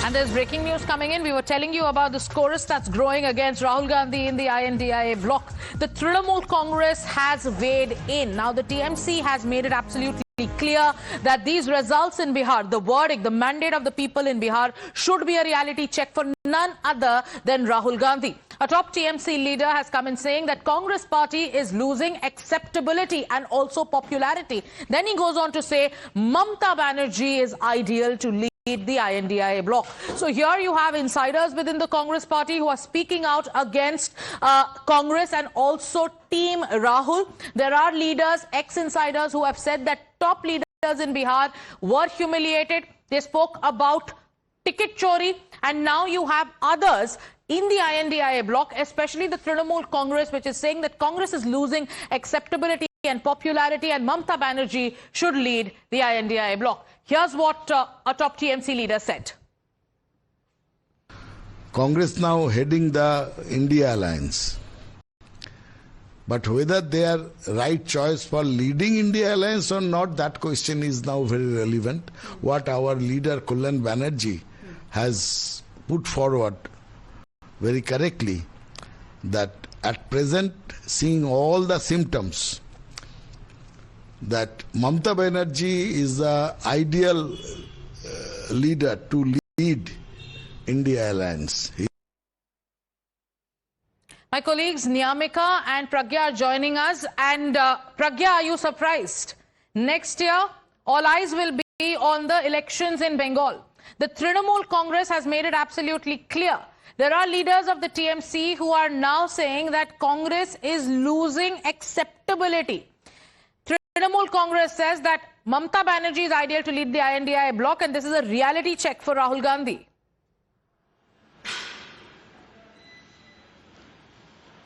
And there's breaking news coming in. We were telling you about the chorus that's growing against Rahul Gandhi in the INDIA bloc. The Trinamool Congress has weighed in. Now, the TMC has made it absolutely clear that these results in Bihar, the verdict, the mandate of the people in Bihar, should be a reality check for none other than Rahul Gandhi. A top TMC leader has come in saying that Congress party is losing acceptability and also popularity. Then he goes on to say Mamata Banerjee is ideal to lead the INDIA bloc. So here you have insiders within the Congress party who are speaking out against Congress and also Team Rahul. There are leaders, ex-insiders who have said that top leaders in Bihar were humiliated. They spoke about ticket chori, and now you have others in the INDIA bloc, especially the Trinamool Congress, which is saying that Congress is losing acceptability and popularity and Mamata Banerjee should lead the INDIA bloc. Here's what a top TMC leader said. Congress now heading the India Alliance. But whether they are right choice for leading India Alliance or not, that question is now very relevant. What our leader Kullan Banerjee has put forward very correctly, that at present, seeing all the symptoms, that Mamata Banerjee is the ideal leader to lead India Alliance. My colleagues Niyamika and Pragya are joining us. And Pragya, are you surprised? Next year, all eyes will be on the elections in Bengal. The Trinamool Congress has made it absolutely clear. There are leaders of the TMC who are now saying that Congress is losing acceptability. Trinamool Congress says that Mamata Banerjee is ideal to lead the INDIA bloc, and this is a reality check for Rahul Gandhi.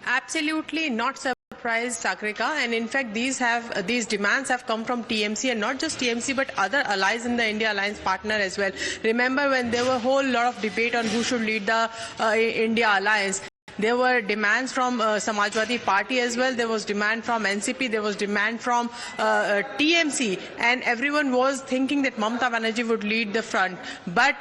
Absolutely not surprised, Sagrika, and in fact these demands have come from TMC, and not just TMC but other allies in the India Alliance partner as well. Remember when there were a whole lot of debate on who should lead the India Alliance, there were demands from Samajwadi Party as well, there was demand from NCP, there was demand from TMC, and everyone was thinking that Mamata Banerjee would lead the front. But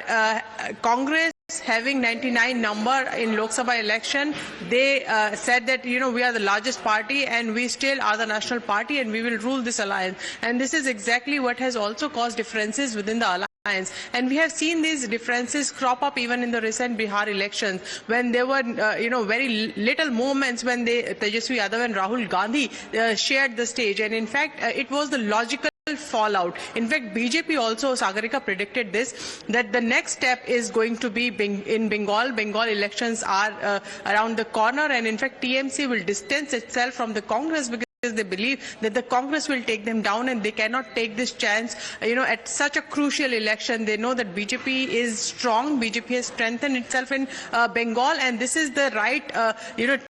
Congress, having 99 number in Lok Sabha election, they said that, we are the largest party and we still are the national party and we will rule this alliance. And this is exactly what has also caused differences within the alliance. And we have seen these differences crop up even in the recent Bihar elections, when there were, very little moments when Tejasvi Yadav and Rahul Gandhi shared the stage. And in fact, it was the logical fallout. In fact, BJP also, Sagarika, predicted this, that the next step is going to be in Bengal. Bengal elections are around the corner, and in fact TMC will distance itself from the Congress because they believe that the Congress will take them down and they cannot take this chance, at such a crucial election. They know that BJP is strong, BJP has strengthened itself in Bengal, and this is the right,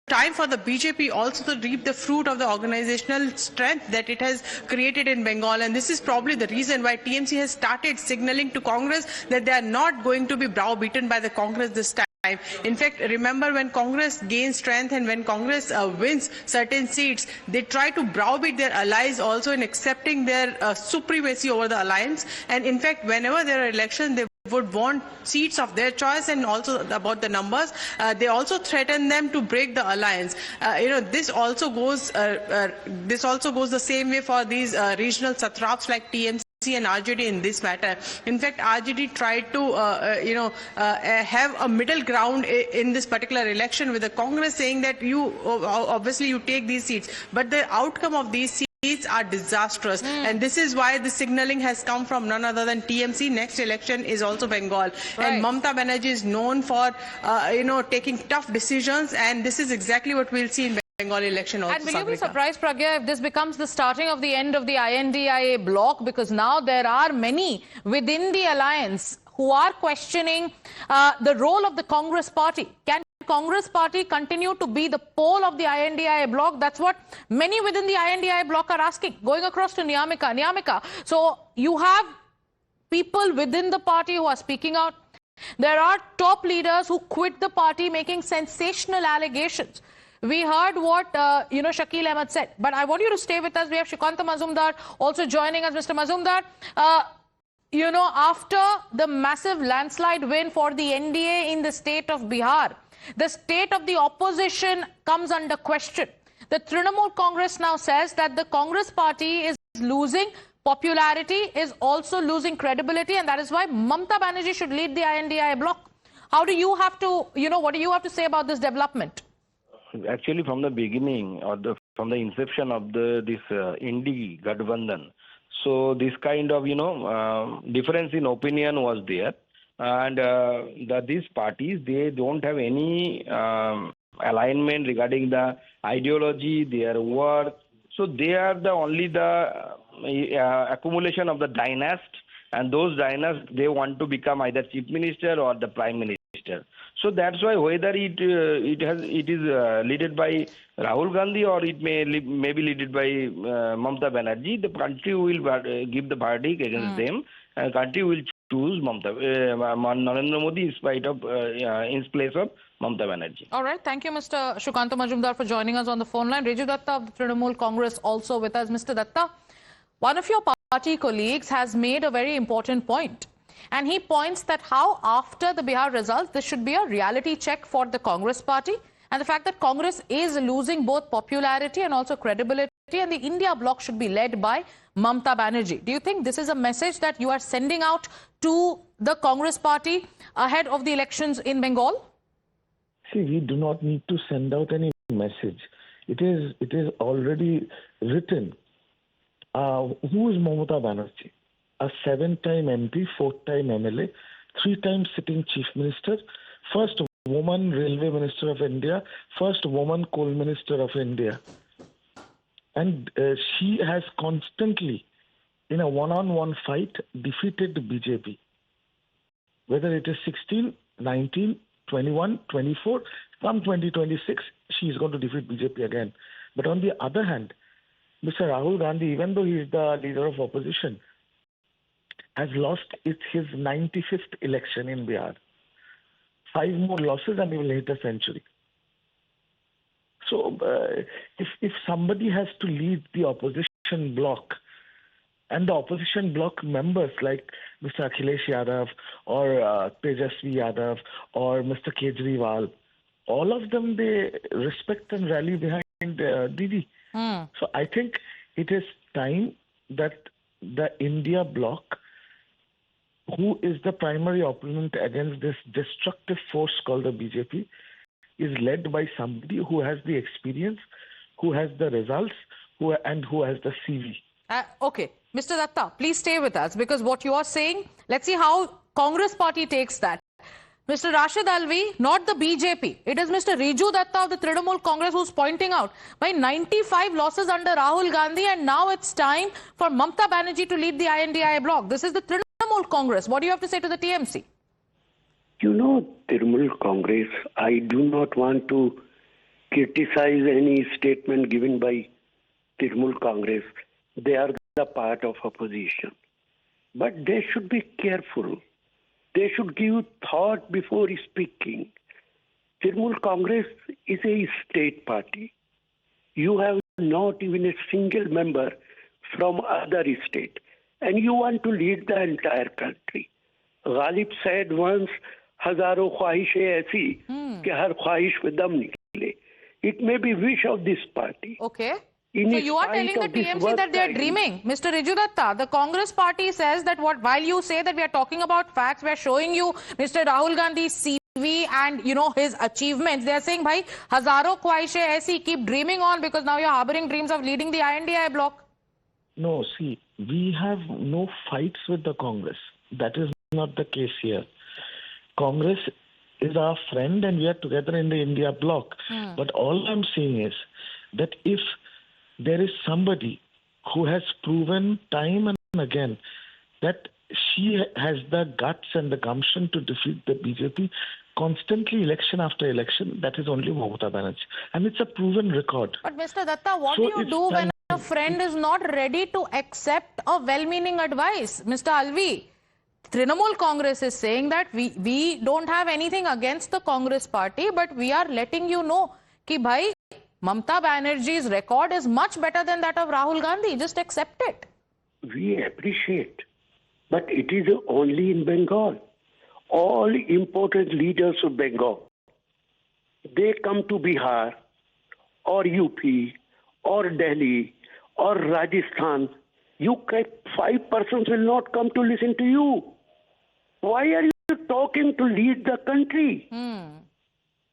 time for the BJP also to reap the fruit of the organizational strength that it has created in Bengal. And this is probably the reason why TMC has started signaling to Congress that they are not going to be browbeaten by the Congress this time. In fact, remember when Congress gains strength and when Congress wins certain seats, they try to browbeat their allies also in accepting their supremacy over the alliance. And in fact, whenever there are elections, they would want seats of their choice, and also about the numbers. They also threaten them to break the alliance. This also goes the same way for these regional satraps like TMC and RJD in this matter. In fact, RJD tried to, have a middle ground in this particular election with the Congress, saying that obviously you take these seats, but the outcome of these seats are disastrous. And this is why the signaling has come from none other than TMC. Next election is also Bengal. Right. And Mamata Banerjee is known for, taking tough decisions, and this is exactly what we'll see in Bengal election also. And will you be surprised, Pragya, if this becomes the starting of the end of the INDIA bloc? Because now there are many within the alliance who are questioning the role of the Congress party. Can Congress party continue to be the pole of the INDIA bloc? That's what many within the INDIA bloc are asking. Going across to Niyamika. Niyamika, so you have people within the party who are speaking out. There are top leaders who quit the party making sensational allegations. We heard what, Shakil Ahmed said. But I want you to stay with us. We have Shrikanta Mazumdar also joining us. Mr. Mazumdar, you know, after the massive landslide win for the NDA in the state of Bihar, the state of the opposition comes under question. The Trinamool Congress now says that the Congress party is losing popularity, is also losing credibility, and that is why Mamata Banerjee should lead the INDIA bloc. How do you have to, what do you have to say about this development? Actually, from the beginning or from the inception of this Indi Gadbandhan, so this kind of difference in opinion was there, and these parties, they don't have any alignment regarding the ideology, their work. So they are only the accumulation of the dynasts, and those dynasts, they want to become either chief minister or the prime minister. So that's why whether it is led by Rahul Gandhi or it may be led by Mamata Banerjee, the country will give the verdict against them, and country will choose Narendra Modi in spite of in place of Mamata Banerjee. All right, thank you, Mr. Shukanta Majumdar, for joining us on the phone line. Riju Datta of the Trinamool Congress also with us. Mr. Datta, one of your party colleagues has made a very important point. And he points that how after the Bihar results, this should be a reality check for the Congress party. And the fact that Congress is losing both popularity and also credibility, and the India bloc should be led by Mamata Banerjee. Do you think this is a message that you are sending out to the Congress party ahead of the elections in Bengal? See, we do not need to send out any message. It is already written. Who is Mamata Banerjee? A 7-time MP, 4-time MLA, 3-time sitting chief minister, first woman railway minister of India, first woman coal minister of India. And she has constantly, in a one-on-one fight, defeated the BJP. Whether it is 16, 19, 21, 24, come 2026, she is going to defeat BJP again. But on the other hand, Mr. Rahul Gandhi, even though he is the leader of opposition, has lost his 95th election in Bihar. 5 more losses and he will hit a century. So if somebody has to lead the opposition bloc, and the opposition bloc members like Mr. Akhilesh Yadav or Tejasvi Yadav or Mr. Kejriwal, all of them, they respect and rally behind Didi. So I think it is time that the India bloc, who is the primary opponent against this destructive force called the BJP, is led by somebody who has the experience, who has the results, who has the CV. Okay. Mr. Datta, please stay with us, because what you are saying, let's see how Congress party takes that. Mr. Rashid Alvi, not the BJP. It is Mr. Riju Datta of the Trinamool Congress who's pointing out by 95 losses under Rahul Gandhi, and now it's time for Mamata Banerjee to lead the INDIA bloc. This is the Trinamool Congress. What do you have to say to the TMC? Trinamool Congress, I do not want to criticize any statement given by Trinamool Congress. They are the part of opposition. But they should be careful. They should give thought before speaking. Trinamool Congress is a state party. You have not even a single member from other state, and you want to lead the entire country. Ghalib said once, "Hazaro khwahishein aisi कि हर ख्वाहिश में दम निकले." It may be wish of this party. Okay. So you are telling the TMC that they are dreaming. Mr. Riju Datta, the Congress party says that while you say that we are talking about facts, we are showing you Mr. Rahul Gandhi's CV and, his achievements. They are saying, bhai, hazaro khwahishein aisi, keep dreaming on, because now you're harboring dreams of leading the INDIA bloc. No, see, we have no fights with the Congress. That is not the case here. Congress is our friend and we are together in the India bloc. But all I'm saying is that if there is somebody who has proven time and again that she has the guts and the gumption to defeat the BJP constantly election after election, that is only Mamata Banerjee. And it's a proven record. But Mr. Datta, what do you do when a friend is not ready to accept a well-meaning advice? Mr. Alvi, Trinamool Congress is saying that we don't have anything against the Congress party, but we are letting you know ki bhai, Mamata Banerjee's record is much better than that of Rahul Gandhi. Just accept it. We appreciate but it is only in Bengal. All important leaders of Bengal, they come to Bihar or UP or Delhi or Rajasthan. You 5 persons will not come to listen to you. Why are you talking to lead the country?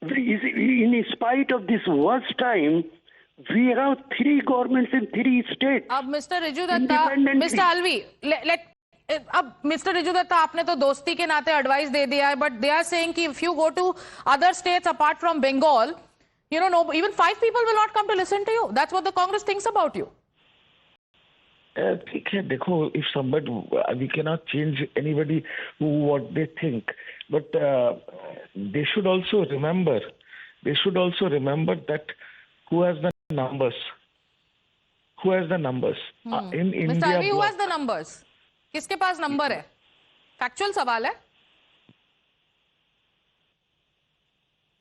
In spite of this worst time, we have 3 governments in 3 states. अब mister Riju Dutta, mister Alvi, अब mister Riju Dutta, आपने तो दोस्ती के नाते advice दे दिया है, बट दे आर सेइंग कि if you go to other states apart from Bengal, you know, no, even 5 people will not come to listen to you. That's what the Congress thinks about you. ठीक है, देखो, if somebody, we cannot change anybody what they think, but they should also remember that who has the numbers. In India, Mr. Alvi, who has the numbers? किसके पास number है? Factual सवाल है.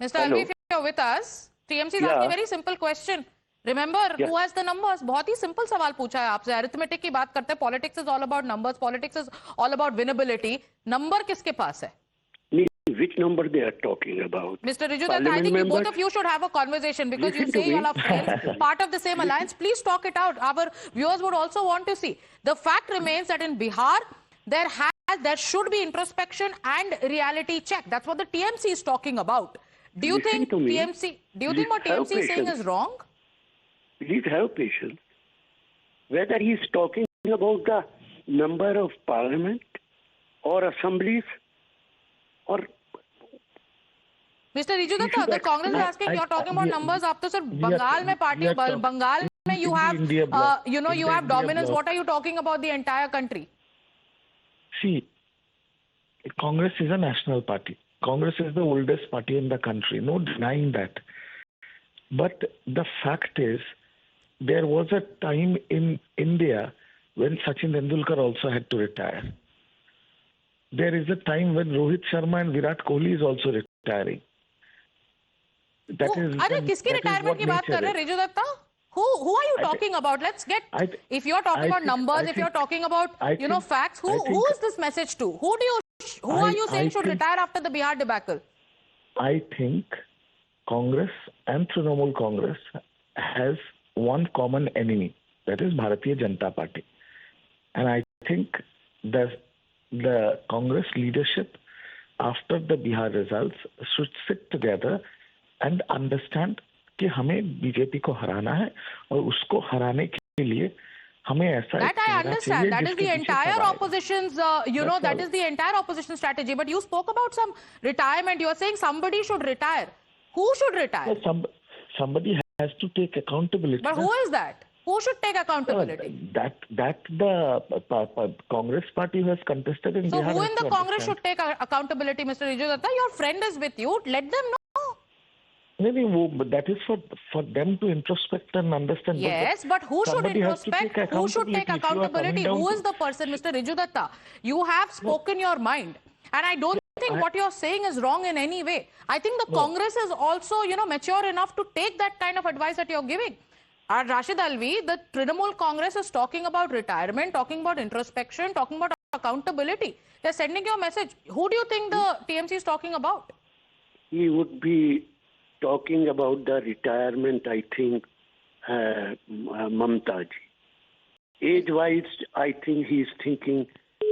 Mr. Alvi, if you're with us, TMC is asking a very simple question. Remember, who has the numbers? बहुत ही simple सवाल पूछा है आपसे. Arithmetic की बात करते हैं. Politics is all about numbers. Politics is all about winnability. Number किसके पास है? Which number they are talking about? Mr. Riju Datta, I think both of you should have a conversation because you say you all are friends, part of the same alliance. Please talk it out. Our viewers would also want to see. The fact remains that in Bihar, there should be introspection and reality check. That's what the TMC is talking about. Do you think what TMC is saying is wrong? Please have patience. Whether he is talking about the number of parliament or assemblies or... Mr. Riju Datta, the Congress is asking, you're talking about numbers. आप तो सिर्फ बंगाल में party, Bengal में you have, you have dominance. What are you talking about the entire country? See, Congress is a national party. Congress is the oldest party in the country. No denying that. But the fact is, there was a time in India when Sachin Tendulkar also had to retire. There is a time when Rohit Sharma and Virat Kohli is also retiring. अरे किसकी retirement की बात कर रहे हैं Riju Dutta? Who are you talking about? Let's get. If you're talking about numbers, if you're talking about facts, who is this message to? Who are you saying should retire after the Bihar debacle? I think Congress and Trinamool Congress has one common enemy, that is Bharatiya Janata Party, and I think the Congress leadership after the Bihar results should sit together and understand कि हमें BJP को हराना है और उसको हराने के लिए हमें ऐसा that I understand. That is the entire opposition's that is the entire opposition strategy. But you spoke about some retirement. You are saying somebody should retire. Who should retire? Somebody has to take accountability. But who is that? Who should take accountability? That the Congress party who has contested in so Bihar. So who in the Congress should take accountability, Mr. Riju Datta? Your friend is with you. Let them know. No, but that is for them to introspect and understand. Yes, but who should introspect? Who should take accountability? Who is the person, Mr. Riju Datta? You have spoken your mind. And I don't think what you're saying is wrong in any way. I think the Congress is also, mature enough to take that kind of advice that you're giving. Rashid Alvi, the Trinamool Congress is talking about retirement, talking about introspection, talking about accountability. They're sending you a message. Who do you think the TMC is talking about? He would be talking about the retirement, I think, Mamta ji. Age-wise, I think he's thinking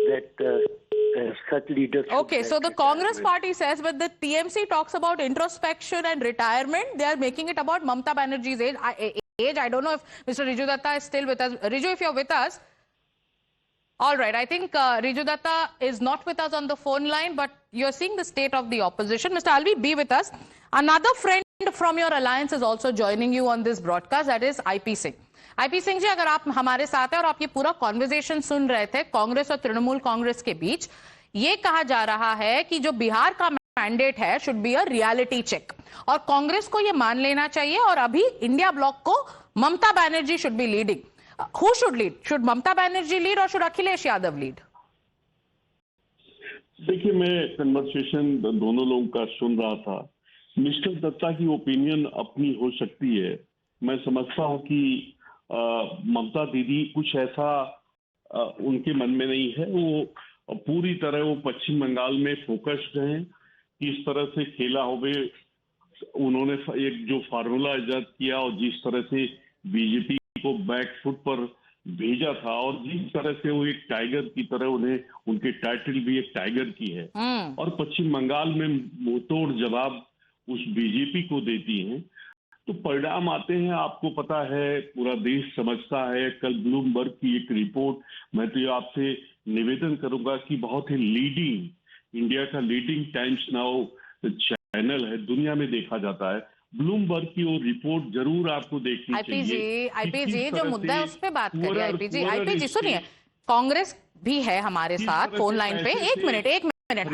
that such leaders... Okay, so the Congress party says, but the TMC talks about introspection and retirement. They are making it about Mamta Banerjee's age. I don't know if Mr. Riju Datta is still with us. Riju, if you're with us... All right, I think Riju Datta is not with us on the phone line, but you're seeing the state of the opposition. Mr. Alvi, be with us. Another friend from your alliance is also joining you on this broadcast, that is IP Singh. IP Singh जी, अगर आप हमारे साथ हैं और आप ये पूरा conversation सुन रहे थे कांग्रेस और तृणमूल कांग्रेस के बीच, ये कहा जा रहा है कि जो बिहार का मैंडेट है should be a reality check और कांग्रेस को ये मान लेना चाहिए और अभी इंडिया ब्लॉक को Mamata Banerjee should be leading. Who should lead? Should Mamta Banerjee lead or should Akhilesh Yadav lead? देखिए, मैं कन्वर्सेशन दोनों लोगों का सुन रहा था. मिस्टर दत्ता की ओपिनियन अपनी हो सकती है. मैं समझता हूं कि ममता दीदी कुछ ऐसा उनके मन में नहीं है. वो और पूरी तरह वो पश्चिम बंगाल में फोकस्ड हैं कि इस तरह से खेला होवे। उन्होंने एक जो फार्मूला इजाद किया और जिस तरह से बीजेपी को बैक फुट पर भेजा था और जिस तरह से वो एक टाइगर की तरह उन्हें उनके टाइटल भी एक टाइगर की है और पश्चिम बंगाल में मुंहतोड़ जवाब उस बीजेपी को देती हैं, तो परिणाम आते हैं। आपको पता है, पूरा देश समझता है। कल ब्लूमबर्ग की एक रिपोर्ट, मैं तो आपसे निवेदन करूंगा कि बहुत ही लीडिंग, इंडिया का लीडिंग टाइम्स नाउ चैनल है, दुनिया में देखा जाता है। ब्लूमबर्ग की वो रिपोर्ट जरूर आपको देखनी चाहिए। आईपीजी जो मुद्दा है उस पर बात करिए। आईपीजी सुनिए, कांग्रेस भी है हमारे साथ फोन लाइन पे। एक मिनट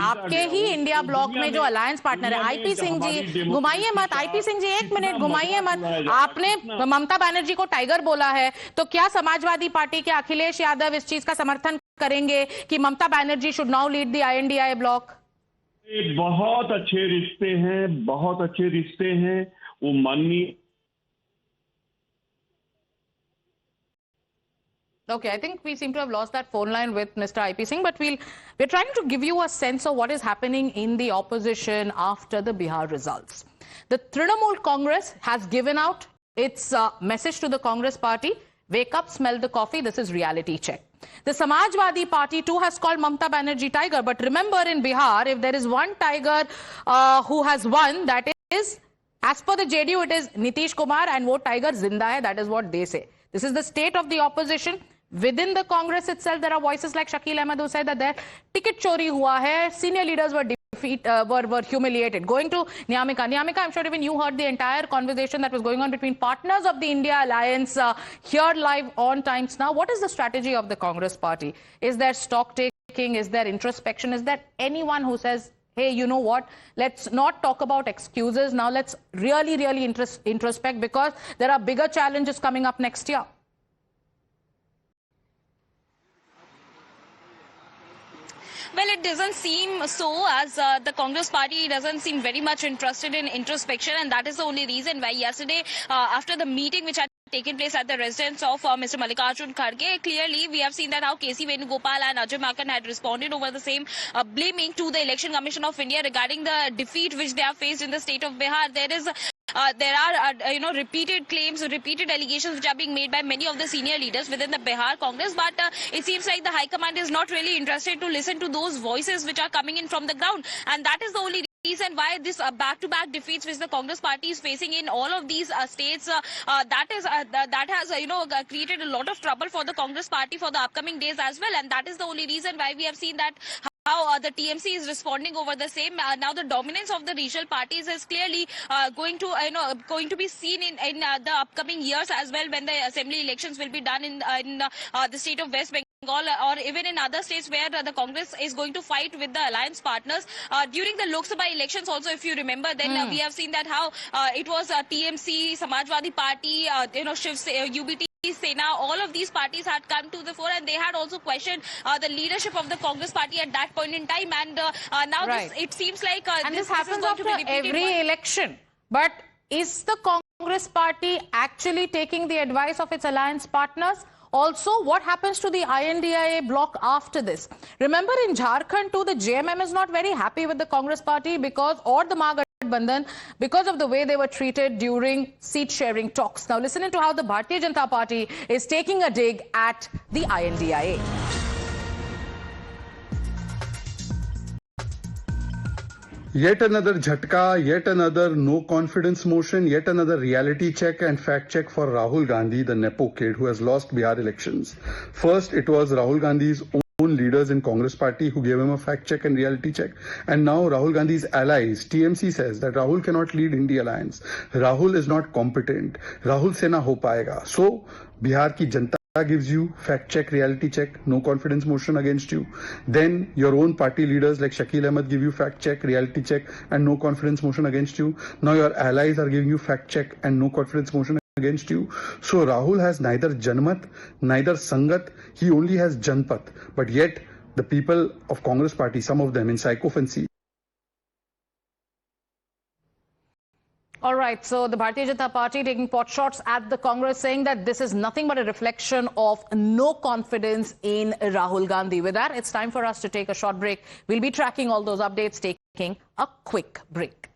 आपके ही इंडिया ब्लॉक में जो अलायंस पार्टनर है आईपी सिंह जी, घुमाइए मत। आईपी सिंह जी एक मिनट घुमाइए मत। आपने ममता बनर्जी को टाइगर बोला है, तो क्या समाजवादी पार्टी के अखिलेश यादव इस चीज का समर्थन करेंगे कि Mamata Banerjee should now lead the INDIA bloc? बहुत अच्छे रिश्ते हैं, बहुत अच्छे रिश्ते हैं। वो माननीय Okay, I think we seem to have lost that phone line with Mr. IP Singh, but we're trying to give you a sense of what is happening in the opposition after the Bihar results. The Trinamool Congress has given out its message to the Congress party: wake up, smell the coffee, this is reality check. The Samajwadi Party too has called Mamta Banerjee tiger, but remember, in Bihar, if there is one tiger who has won, that is, as per the JDU, it is Nitish Kumar, and wo tiger zinda hai, that is what they say. This is the state of the opposition. Within the Congress itself, there are voices like Shakil Ahmed who said that their ticket chori hua hai, senior leaders were were humiliated. Going to Nyamika, I'm sure even you heard the entire conversation that was going on between partners of the India Alliance here live on Times Now. What is the strategy of the Congress party? Is there stock taking? Is there introspection? Is there anyone who says, hey, you know what, let's not talk about excuses, now let's really introspect, because there are bigger challenges coming up next year? Well, it doesn't seem so, as the Congress party doesn't seem very much interested in introspection, and that is the only reason why yesterday, after the meeting which had taken place at the residence of Mr. Mallikarjun Kharge, clearly we have seen that how KC Venugopal and Ajay Maken had responded over the same, blaming to the Election Commission of India regarding the defeat which they have faced in the state of Bihar. There are repeated claims, repeated allegations which are being made by many of the senior leaders within the Bihar Congress, but it seems like the High Command is not really interested to listen to those voices which are coming in from the ground, and that is the only reason why this back-to-back defeats which the Congress party is facing in all of these states, that has created a lot of trouble for the Congress party for the upcoming days as well, and that is the only reason why we have seen that how the TMC is responding over the same. Now the dominance of the regional parties is clearly going to be seen in the upcoming years as well, when the assembly elections will be done in the state of West Bengal, or even in other states where the Congress is going to fight with the alliance partners. During the Lok Sabha elections also, if you remember, then we have seen that how it was TMC, Samajwadi Party, UBT, Sena, all of these parties had come to the fore, and they had also questioned the leadership of the Congress party at that point in time, and now it seems like and this happens after every election. But is the Congress party actually taking the advice of its alliance partners? Also, what happens to the INDIA bloc after this? Remember, in Jharkhand too, the JMM is not very happy with the Congress party or the Mahagathbandhan because of the way they were treated during seat-sharing talks. Now, listen to how the Bharatiya Janata Party is taking a dig at the INDIA. Yet another jhatka, yet another no confidence motion, yet another reality check and fact check for Rahul Gandhi, the Nepo kid who has lost Bihar elections. First, it was Rahul Gandhi's own leaders in Congress party who gave him a fact check and reality check. And now Rahul Gandhi's allies, TMC, says that Rahul cannot lead India Alliance. Rahul is not competent. Rahul se na ho paega. So, Bihar ki Janata gives you fact check, reality check, no confidence motion against you. Then your own party leaders like Shakil Ahmed give you fact check, reality check and no confidence motion against you. Now your allies are giving you fact check and no confidence motion against you. So Rahul has neither Janmat, neither Sangat, he only has Janpat. But yet the people of Congress party, some of them in sycophancy, All right, so the Bharatiya Janata Party taking pot shots at the Congress, saying that this is nothing but a reflection of no confidence in Rahul Gandhi. With that, it's time for us to take a short break. We'll be tracking all those updates, taking a quick break.